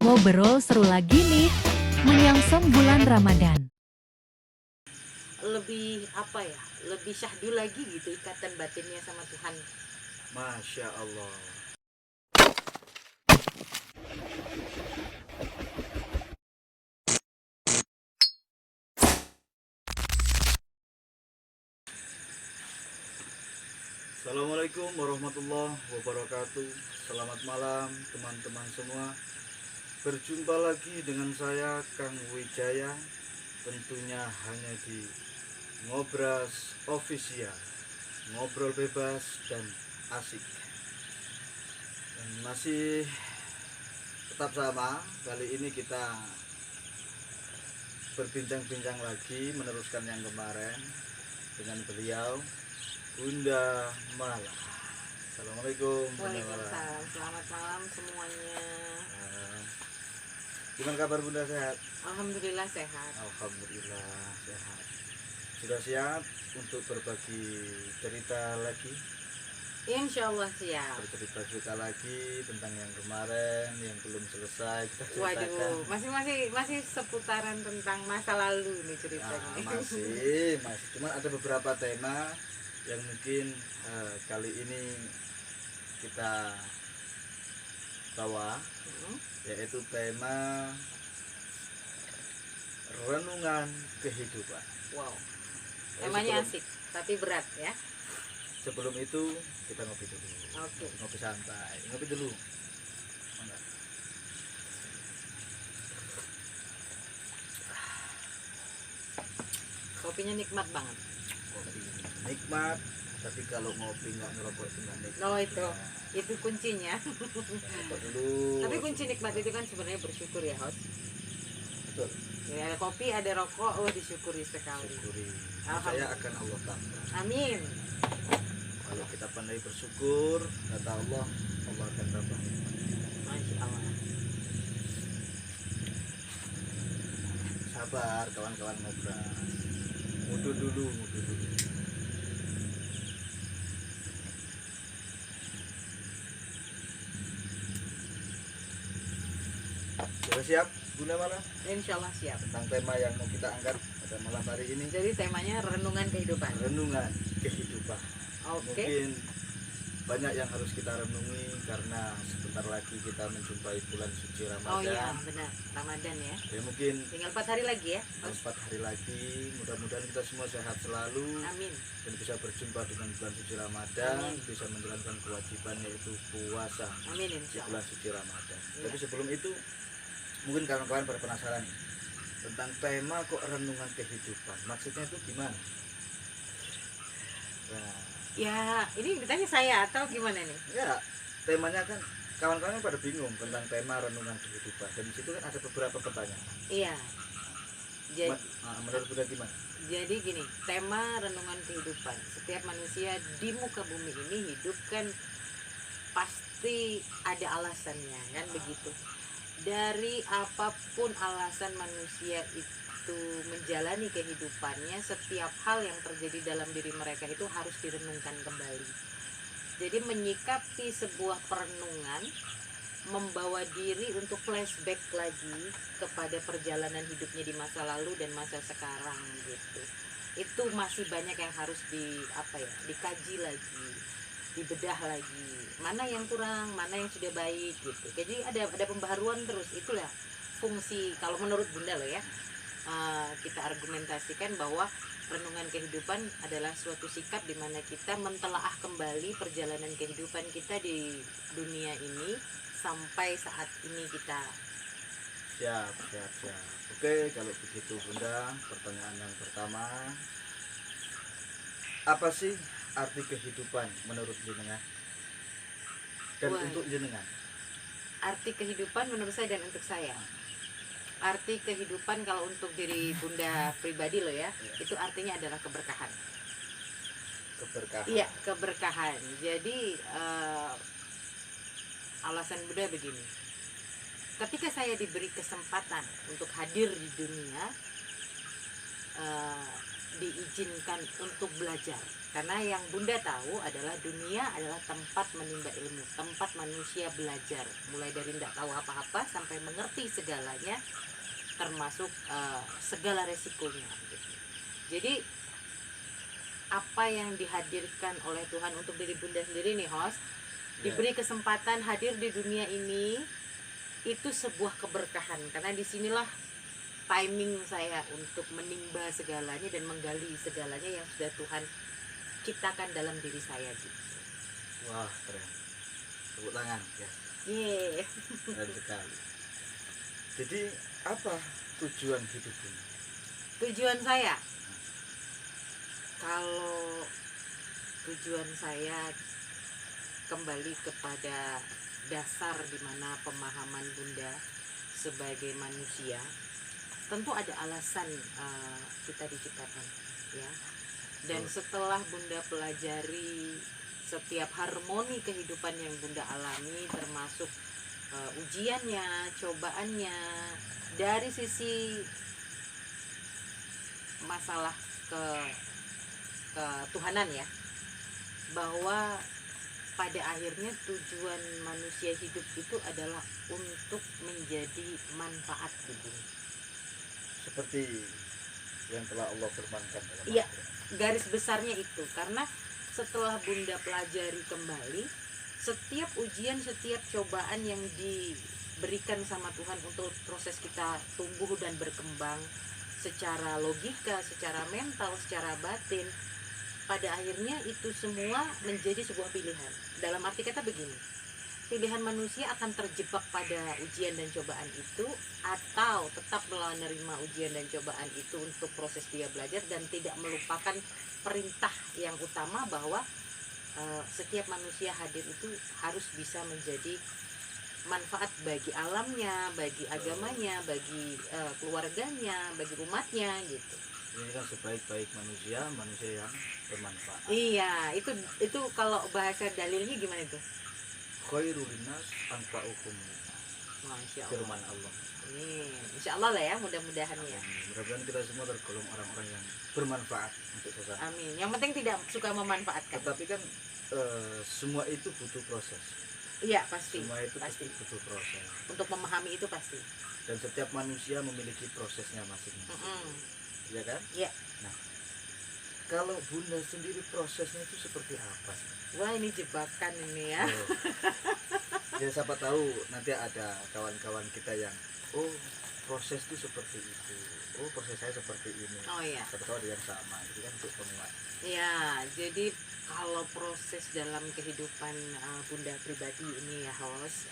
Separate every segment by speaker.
Speaker 1: Ngobrol seru lagi nih, menyongsong bulan Ramadan.
Speaker 2: Lebih apa ya, lebih syahdu lagi gitu ikatan batinnya sama Tuhan.
Speaker 3: Masya Allah. Assalamualaikum warahmatullahi wabarakatuh. Selamat malam teman-teman semua. Berjumpa lagi dengan saya Kang Wijaya. Tentunya hanya di Ngobras Official. Ngobrol bebas dan asik. Dan masih tetap sama. Kali ini kita berbincang-bincang lagi, meneruskan yang kemarin dengan beliau, Bunda Mala. Assalamualaikum Bunda Mala.
Speaker 2: Waalaikumsalam, selamat malam semuanya.
Speaker 3: Gimana kabar Bunda, sehat?
Speaker 2: Alhamdulillah sehat.
Speaker 3: Alhamdulillah sehat. Sudah siap untuk berbagi cerita lagi?
Speaker 2: Insya Allah siap.
Speaker 3: Bercerita-cerita lagi tentang yang kemarin yang belum selesai kita ceritakan.
Speaker 2: Waduh, masih seputaran tentang masa lalu nih ceritanya.
Speaker 3: Masih. Cuman ada beberapa tema yang mungkin kali ini kita bawa, yaitu tema renungan kehidupan.
Speaker 2: Wow, temanya asik tapi berat ya.
Speaker 3: Sebelum itu kita ngopi dulu.
Speaker 2: Oke.
Speaker 3: Ngopi santai, ngopi dulu. Enggak.
Speaker 2: Kopinya nikmat banget.
Speaker 3: Kopi nikmat, tapi kalau ngopi nggak ngerokok itu nggak nikmat.
Speaker 2: No, itu kuncinya.
Speaker 3: Ngerokok dulu.
Speaker 2: Tapi kunci nikmat itu kan sebenarnya bersyukur ya, host.
Speaker 3: Betul.
Speaker 2: Ya, ada kopi, ada rokok, disyukuri sekali.
Speaker 3: Syukuri. Saya akan Allah tambah.
Speaker 2: Amin.
Speaker 3: Kalau kita pandai bersyukur, kata Allah, Allah akan tambah.
Speaker 2: Masya Allah.
Speaker 3: Sabar kawan-kawan ngobrol. Mudu dulu. Sudah siap Bunda Mala?
Speaker 2: Insya Allah siap.
Speaker 3: Tentang tema yang mau kita angkat pada malam hari ini.
Speaker 2: Jadi temanya renungan kehidupan.
Speaker 3: Renungan kehidupan.
Speaker 2: Oke.
Speaker 3: Mungkin banyak yang harus kita renungi karena sebentar lagi kita menjumpai bulan suci Ramadan.
Speaker 2: Oh iya benar, Ramadan ya.
Speaker 3: Ya mungkin
Speaker 2: Tinggal 4 hari lagi ya.
Speaker 3: 4 hari lagi. Mudah-mudahan kita semua sehat selalu.
Speaker 2: Amin.
Speaker 3: Dan bisa berjumpa dengan bulan suci Ramadan.
Speaker 2: Amin.
Speaker 3: Bisa menjalankan kewajiban yaitu puasa
Speaker 2: Amin
Speaker 3: di
Speaker 2: insya
Speaker 3: bulan
Speaker 2: Allah.
Speaker 3: suci Ramadan.
Speaker 2: Iya.
Speaker 3: Tapi sebelum itu mungkin kawan-kawan pada penasaran tentang tema kok renungan kehidupan. Maksudnya itu gimana? Nah,
Speaker 2: Ya ini ditanya saya atau gimana nih?
Speaker 3: ya, temanya kan kawan-kawan pada bingung tentang tema renungan kehidupan, dan di situ kan ada beberapa pertanyaan.
Speaker 2: Iya. Jadi,
Speaker 3: Menurut Bunda gimana?
Speaker 2: jadi gini, tema renungan kehidupan. Setiap manusia di muka bumi ini hidup kan pasti ada alasannya kan begitu. Dari apapun alasan manusia itu menjalani kehidupannya, setiap hal yang terjadi dalam diri mereka itu harus direnungkan kembali. Jadi menyikapi sebuah perenungan membawa diri untuk flashback lagi kepada perjalanan hidupnya di masa lalu dan masa sekarang gitu. Itu masih banyak yang harus dikaji lagi, dibedah lagi, mana yang kurang, mana yang sudah baik gitu. Jadi ada pembaharuan terus. Itulah fungsi kalau menurut Bunda loh ya. Kita argumentasikan bahwa renungan kehidupan adalah suatu sikap di mana kita mentelaah kembali perjalanan kehidupan kita di dunia ini sampai saat ini kita.
Speaker 3: Siap. Oke, kalau begitu Bunda, pertanyaan yang pertama, apa sih arti kehidupan menurut jenengan dan untuk jenengan?
Speaker 2: Arti kehidupan menurut saya dan untuk saya. Arti kehidupan kalau untuk diri Bunda pribadi loh ya, itu artinya adalah keberkahan.
Speaker 3: Keberkahan.
Speaker 2: Iya, keberkahan. Jadi alasan Bunda begini. Ketika saya diberi kesempatan untuk hadir di dunia, diizinkan untuk belajar. Karena yang Bunda tahu adalah dunia adalah tempat menimba ilmu, tempat manusia belajar, mulai dari tidak tahu apa-apa sampai mengerti segalanya, termasuk segala resikonya. Gitu. Jadi apa yang dihadirkan oleh Tuhan untuk diri Bunda sendiri nih, host, diberi kesempatan hadir di dunia ini, itu sebuah keberkahan. Karena disinilah timing saya untuk menimba segalanya dan menggali segalanya yang sudah Tuhan ciptakan dalam diri saya gitu.
Speaker 3: Wah, keren. Tepuk tangan ya.
Speaker 2: Yeay.
Speaker 3: Keren sekali. Jadi apa tujuan hidup ini?
Speaker 2: Tujuan saya, kalau tujuan saya kembali kepada dasar di mana pemahaman Bunda sebagai manusia, tentu ada alasan kita diciptakan, ya. Dan setelah Bunda pelajari setiap harmoni kehidupan yang Bunda alami, termasuk ujiannya, cobaannya, dari sisi masalah ketuhanan ya, bahwa pada akhirnya tujuan manusia hidup itu adalah untuk menjadi manfaat di bumi.
Speaker 3: Seperti yang telah Allah firmankan dalam
Speaker 2: Iya,
Speaker 3: Al-Quran.
Speaker 2: garis besarnya itu. Karena setelah Bunda pelajari kembali, setiap ujian, setiap cobaan yang diberikan sama Tuhan untuk proses kita tumbuh dan berkembang secara logika, secara mental, secara batin, pada akhirnya itu semua menjadi sebuah pilihan. Dalam arti kata begini, pilihan manusia akan terjebak pada ujian dan cobaan itu, atau tetap menerima ujian dan cobaan itu untuk proses dia belajar dan tidak melupakan perintah yang utama bahwa setiap manusia hadir itu harus bisa menjadi manfaat bagi alamnya, bagi agamanya, bagi keluarganya, bagi umatnya gitu.
Speaker 3: Ini kan sebaik-baik manusia, manusia yang bermanfaat.
Speaker 2: Iya, itu kalau bahasa dalilnya gimana itu?
Speaker 3: Khairul linnas anfa'uhum.
Speaker 2: Masya Allah.
Speaker 3: Firman Allah.
Speaker 2: Ini insya Allah lah ya, mudah-mudahan ya.
Speaker 3: Mudah-mudahan kita semua tergolong orang-orang yang bermanfaat untuk sesama.
Speaker 2: Amin. Yang penting tidak suka memanfaatkan.
Speaker 3: Tetapi kan semua itu butuh proses.
Speaker 2: Iya pasti.
Speaker 3: Semua itu
Speaker 2: pasti.
Speaker 3: butuh proses.
Speaker 2: Untuk memahami itu pasti.
Speaker 3: Dan setiap manusia memiliki prosesnya masing-masing. Iya kan?
Speaker 2: Iya.
Speaker 3: Nah, kalau Bunda sendiri prosesnya itu seperti apa sih?
Speaker 2: Wah, ini jebakan ini ya.
Speaker 3: Ya siapa tahu nanti ada kawan-kawan kita yang proses itu seperti itu. Proses saya seperti ini.
Speaker 2: Oh iya.
Speaker 3: Siapa tahu ada yang sama. Itu kan untuk penguat.
Speaker 2: Ya, jadi kalau proses dalam kehidupan Bunda pribadi ini ya, host,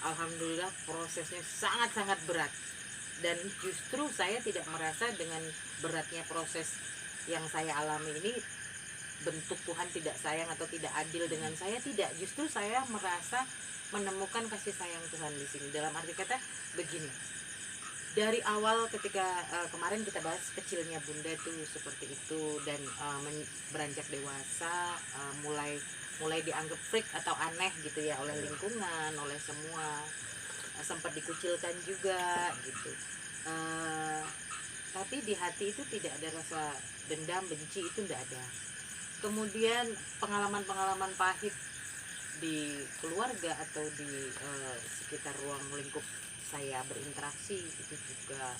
Speaker 2: alhamdulillah prosesnya sangat-sangat berat. Dan justru saya tidak merasa dengan beratnya proses yang saya alami ini bentuk Tuhan tidak sayang atau tidak adil dengan saya, tidak. Justru saya merasa menemukan kasih sayang Tuhan di sini. Dalam arti kata begini, dari awal ketika kemarin kita bahas kecilnya Bunda tuh seperti itu, dan beranjak dewasa, mulai dianggap freak atau aneh gitu ya oleh lingkungan, oleh semua, sempat dikucilkan juga gitu. Tapi di hati itu tidak ada rasa dendam, benci, itu tidak ada. Kemudian pengalaman-pengalaman pahit di keluarga atau di sekitar ruang lingkup saya berinteraksi itu juga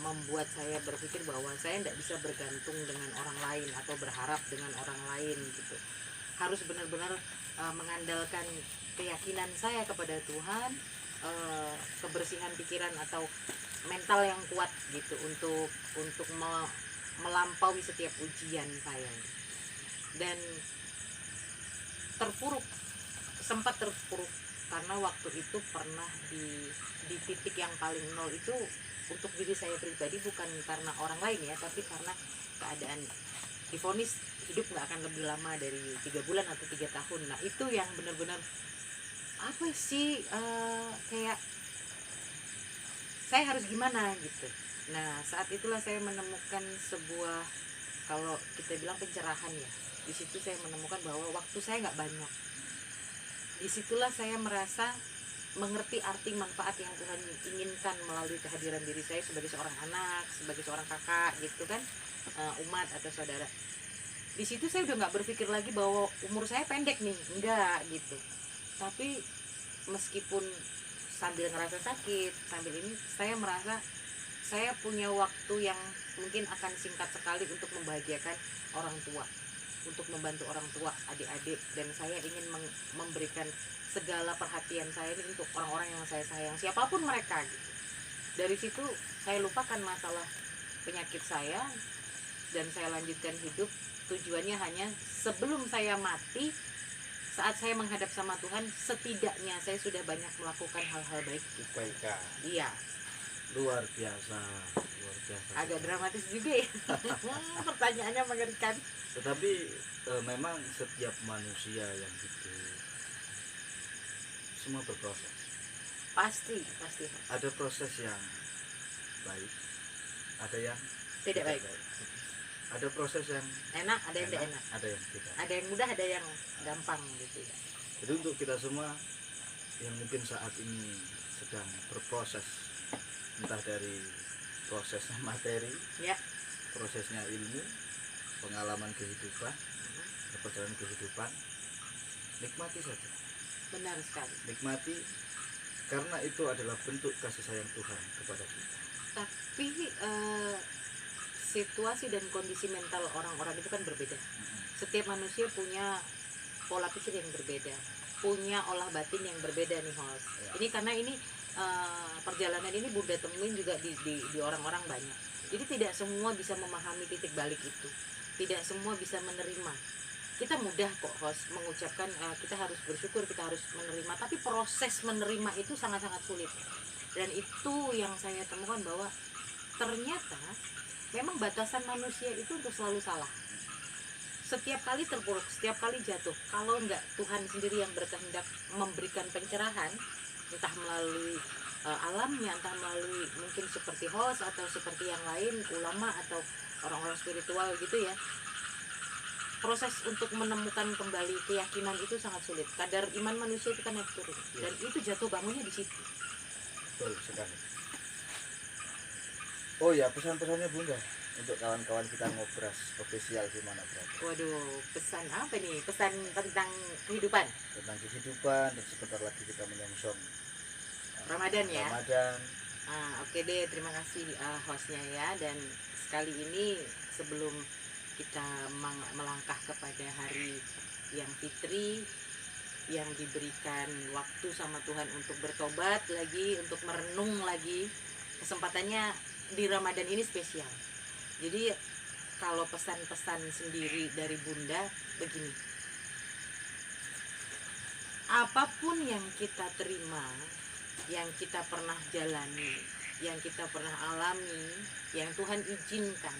Speaker 2: membuat saya berpikir bahwa saya tidak bisa bergantung dengan orang lain atau berharap dengan orang lain gitu. Harus benar-benar mengandalkan keyakinan saya kepada Tuhan, kebersihan pikiran atau mental yang kuat gitu untuk melampaui setiap ujian saya. Dan sempat terpuruk karena waktu itu pernah di titik yang paling nol itu untuk diri saya pribadi, bukan karena orang lain ya, tapi karena keadaan divonis hidup nggak akan lebih lama dari 3 bulan atau 3 tahun. Nah itu yang benar-benar apa sih, kayak saya harus gimana gitu. Nah saat itulah saya menemukan sebuah, kalau kita bilang pencerahan ya, di situ saya menemukan bahwa waktu saya nggak banyak. Disitulah saya merasa mengerti arti manfaat yang Tuhan inginkan melalui kehadiran diri saya sebagai seorang anak, sebagai seorang kakak gitu kan, umat atau saudara. Di situ saya udah nggak berpikir lagi bahwa umur saya pendek nih, enggak gitu. Tapi meskipun sambil ngerasa sakit, sambil ini saya merasa saya punya waktu yang mungkin akan singkat sekali untuk membahagiakan orang tua, untuk membantu orang tua, adik-adik, dan saya ingin memberikan segala perhatian saya ini untuk orang-orang yang saya sayang, siapapun mereka gitu. Dari situ saya lupakan masalah penyakit saya dan saya lanjutkan hidup. Tujuannya hanya sebelum saya mati, saat saya menghadap sama Tuhan, setidaknya saya sudah banyak melakukan hal-hal baik gitu.
Speaker 3: Kebaikan.
Speaker 2: Iya,
Speaker 3: Luar biasa, luar biasa.
Speaker 2: agak dramatis juga ya. Pertanyaannya mengerikan.
Speaker 3: Tetapi memang setiap manusia yang hidup semua berproses.
Speaker 2: Pasti.
Speaker 3: Ada proses yang baik, ada yang
Speaker 2: Tidak baik.
Speaker 3: Ada proses yang
Speaker 2: Enak, ada yang tidak enak.
Speaker 3: ada yang tidak.
Speaker 2: Ada yang mudah, ada yang gampang gitu ya.
Speaker 3: Jadi untuk kita semua yang mungkin saat ini sedang berproses, entah dari prosesnya materi,
Speaker 2: Ya.
Speaker 3: prosesnya ilmu, pengalaman kehidupan, perjalanan kehidupan, nikmati saja.
Speaker 2: Benar sekali.
Speaker 3: Nikmati, karena itu adalah bentuk kasih sayang Tuhan kepada kita.
Speaker 2: Tapi situasi dan kondisi mental orang-orang itu kan berbeda. Setiap manusia punya pola pikir yang berbeda, punya olah batin yang berbeda nih, host.
Speaker 3: Ya.
Speaker 2: Ini karena ini perjalanan ini Bunda temuin juga di orang-orang banyak. Jadi tidak semua bisa memahami titik balik itu, tidak semua bisa menerima. Kita mudah kok, host, mengucapkan kita harus bersyukur, kita harus menerima, tapi proses menerima itu sangat-sangat sulit. Dan itu yang saya temukan bahwa ternyata memang batasan manusia itu untuk selalu salah. Setiap kali terpuruk, setiap kali jatuh, kalau enggak Tuhan sendiri yang berkehendak memberikan pencerahan, entah melalui alamnya, entah melalui mungkin seperti host atau seperti yang lain, ulama atau orang-orang spiritual gitu ya, proses untuk menemukan kembali keyakinan itu sangat sulit. Kadar iman manusia itu kan naik turun, dan itu jatuh bangunnya di situ.
Speaker 3: Betul sekali. Oh ya, pesan-pesannya Bunda untuk kawan-kawan kita ngobras official gimana berarti?
Speaker 2: Waduh, pesan apa nih? Pesan tentang kehidupan
Speaker 3: Tentang kehidupan, dan sebentar lagi kita menyongsong
Speaker 2: Ramadan ya.
Speaker 3: Ramadan.
Speaker 2: Oke deh, terima kasih hostnya ya. Dan sekali ini sebelum kita melangkah kepada hari yang fitri, yang diberikan waktu sama Tuhan untuk bertobat lagi, untuk merenung lagi, kesempatannya di Ramadan ini spesial. Jadi kalau pesan-pesan sendiri dari Bunda begini, apapun yang kita terima, yang kita pernah jalani, yang kita pernah alami, yang Tuhan izinkan,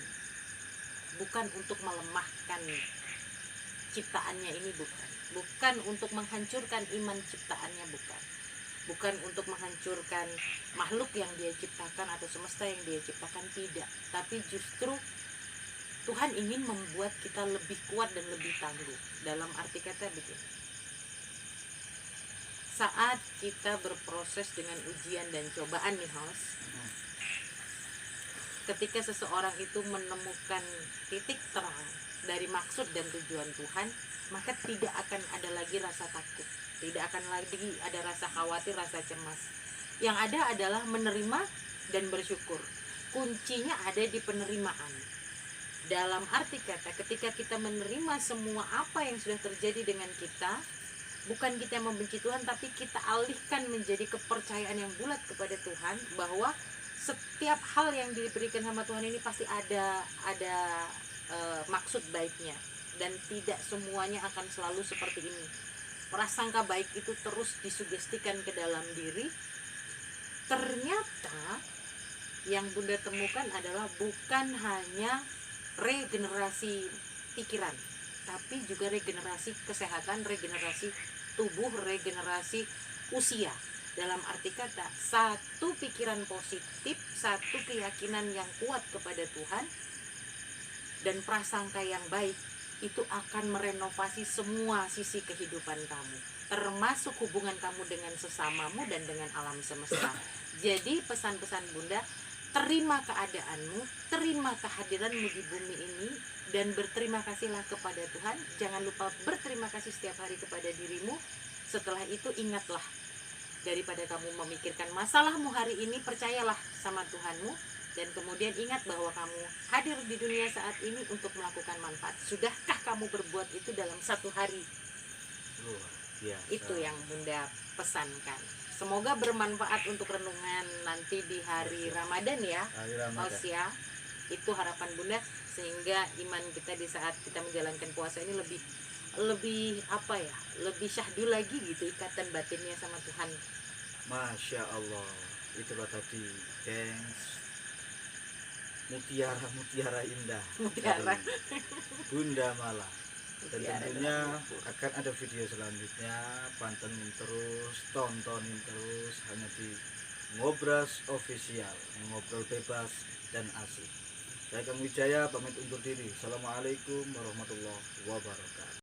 Speaker 2: bukan untuk melemahkan ciptaannya ini, bukan untuk menghancurkan iman ciptaannya, bukan untuk menghancurkan makhluk yang Dia ciptakan atau semesta yang Dia ciptakan, tidak. Tapi justru Tuhan ingin membuat kita lebih kuat dan lebih tangguh. Dalam arti kata begini, saat kita berproses dengan ujian dan cobaan nih, host, ketika seseorang itu menemukan titik terang dari maksud dan tujuan Tuhan, maka tidak akan ada lagi rasa takut, tidak akan lagi ada rasa khawatir, rasa cemas. Yang ada adalah menerima dan bersyukur. Kuncinya ada di penerimaan. Dalam arti kata, ketika kita menerima semua apa yang sudah terjadi dengan kita, bukan kita yang membenci Tuhan, tapi kita alihkan menjadi kepercayaan yang bulat kepada Tuhan, bahwa setiap hal yang diberikan sama Tuhan ini pasti ada maksud baiknya, dan tidak semuanya akan selalu seperti ini. Prasangka baik itu terus disugestikan ke dalam diri. Ternyata yang Bunda temukan adalah bukan hanya regenerasi pikiran, tapi juga regenerasi kesehatan, regenerasi tubuh, regenerasi usia. Dalam arti kata, satu pikiran positif, satu keyakinan yang kuat kepada Tuhan, dan prasangka yang baik itu akan merenovasi semua sisi kehidupan kamu, termasuk hubungan kamu dengan sesamamu dan dengan alam semesta. Jadi pesan-pesan Bunda, terima keadaanmu, terima kehadiranmu di bumi ini, dan berterima kasihlah kepada Tuhan. Jangan lupa berterima kasih setiap hari kepada dirimu. Setelah itu ingatlah, daripada kamu memikirkan masalahmu hari ini, percayalah sama Tuhanmu. Dan kemudian ingat bahwa kamu hadir di dunia saat ini untuk melakukan manfaat. Sudahkah kamu berbuat itu dalam satu hari?
Speaker 3: Luar biasa.
Speaker 2: Itu yang Bunda pesankan. Semoga bermanfaat untuk renungan nanti di hari Ramadan ya,
Speaker 3: Hari Ramadan.
Speaker 2: Osya. Itu harapan Bunda, sehingga iman kita di saat kita menjalankan puasa ini lebih apa ya, lebih syahdu lagi gitu, ikatan batinnya sama Tuhan.
Speaker 3: Masya Allah, itulah tadi, gengs, mutiara indah
Speaker 2: Mutiara.
Speaker 3: dari Bunda Mala. Dan
Speaker 2: Mutiara
Speaker 3: tentunya
Speaker 2: dalam buku.
Speaker 3: akan ada video selanjutnya, pantengin terus, tontonin terus hanya di Ngobras Official, ngobrol bebas dan asik. Saya Kang Wijaya pamit undur diri. Assalamualaikum warahmatullahi wabarakatuh.